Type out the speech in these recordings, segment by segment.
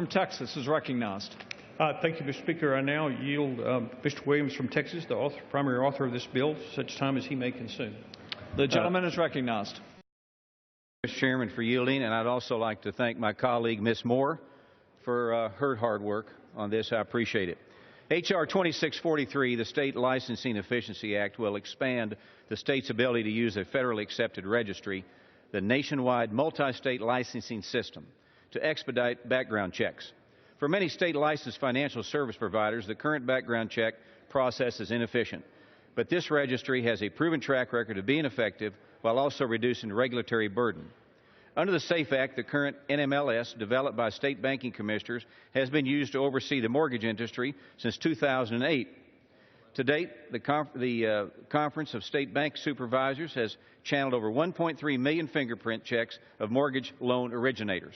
From Texas is recognized. Thank you, Mr. Speaker. I now yield Mr. Williams from Texas, the primary author of this bill, such time as he may consume. The gentleman is recognized. Mr. Chairman, for yielding, and I'd also like to thank my colleague, Ms. Moore, for her hard work on this. I appreciate it. H.R. 2643, the State Licensing Efficiency Act, will expand the state's ability to use a federally accepted registry, the nationwide multi-state licensing system, to expedite background checks. For many state licensed financial service providers, the current background check process is inefficient. But this registry has a proven track record of being effective while also reducing regulatory burden. Under the SAFE Act, the current NMLS, developed by state banking commissioners, has been used to oversee the mortgage industry since 2008. To date, the Conference of State Bank Supervisors has channeled over 1.3 million fingerprint checks of mortgage loan originators.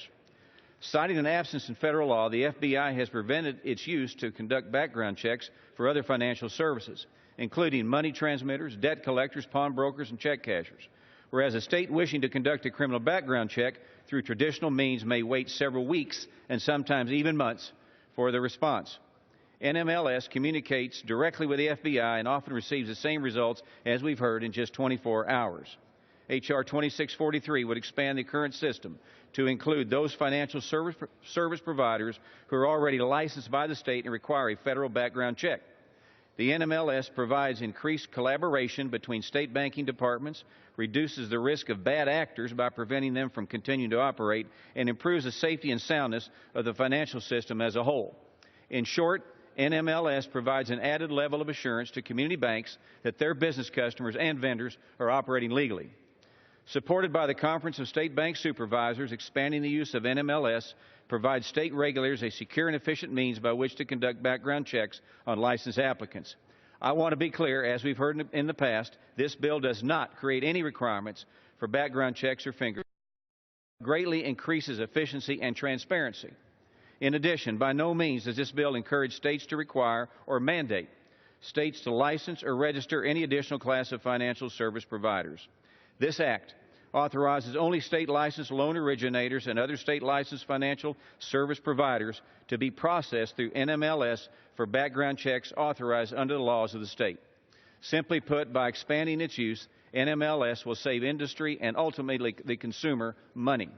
Citing an absence in federal law, the FBI has prevented its use to conduct background checks for other financial services, including money transmitters, debt collectors, pawnbrokers, and check cashers, whereas a state wishing to conduct a criminal background check through traditional means may wait several weeks and sometimes even months for the response. NMLS communicates directly with the FBI and often receives the same results, as we've heard, in just 24 hours. H.R. 2643 would expand the current system to include those financial service providers who are already licensed by the state and require a federal background check. The NMLS provides increased collaboration between state banking departments, reduces the risk of bad actors by preventing them from continuing to operate, and improves the safety and soundness of the financial system as a whole. In short, NMLS provides an added level of assurance to community banks that their business customers and vendors are operating legally. Supported by the Conference of State Bank Supervisors, expanding the use of NMLS provides state regulators a secure and efficient means by which to conduct background checks on licensed applicants. I want to be clear, as we've heard in the past, this bill does not create any requirements for background checks or fingerprints. It greatly increases efficiency and transparency. In addition, by no means does this bill encourage states to require or mandate states to license or register any additional class of financial service providers. This act authorizes only state-licensed loan originators and other state-licensed financial service providers to be processed through NMLS for background checks authorized under the laws of the state. Simply put, by expanding its use, NMLS will save industry and ultimately the consumer money.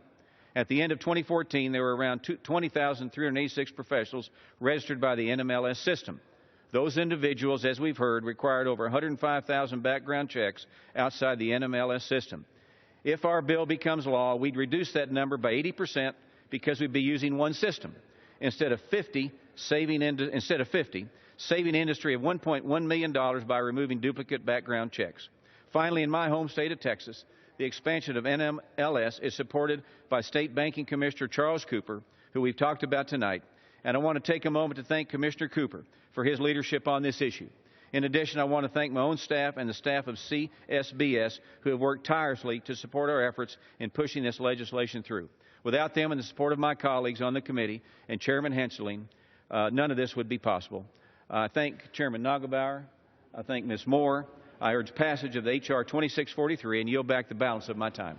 At the end of 2014, there were around 20,386 professionals registered by the NMLS system. Those individuals, as we've heard, required over 105,000 background checks outside the NMLS system. If our bill becomes law, we'd reduce that number by 80% because we'd be using one system instead of 50, saving industry of $1.1 million by removing duplicate background checks. Finally, in my home state of Texas, the expansion of NMLS is supported by State Banking Commissioner Charles Cooper, who we've talked about tonight, and I want to take a moment to thank Commissioner Cooper for his leadership on this issue. In addition, I want to thank my own staff and the staff of CSBS, who have worked tirelessly to support our efforts in pushing this legislation through. Without them and the support of my colleagues on the committee and Chairman Henseling, none of this would be possible. I thank Chairman Nagelbauer. I thank Ms. Moore. I urge passage of the H.R. 2643 and yield back the balance of my time.